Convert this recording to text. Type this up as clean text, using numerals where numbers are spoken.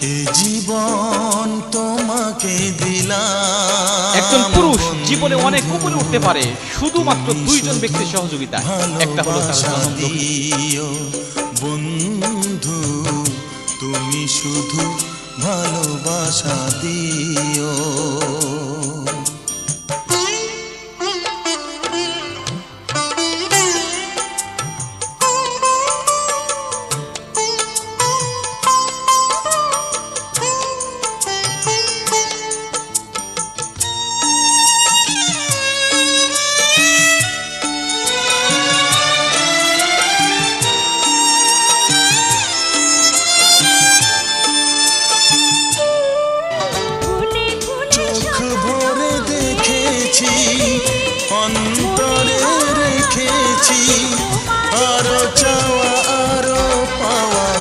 এ জীবন তোমাকে দিলাম। একজন পুরুষ জীবনে অনেক উপরে উঠতে পারে শুধুমাত্র দুইজন ব্যক্তির সহযোগিতা। একটা হলো তার জনম বন্ধু, তুমি শুধু ভালোবাসা দিও।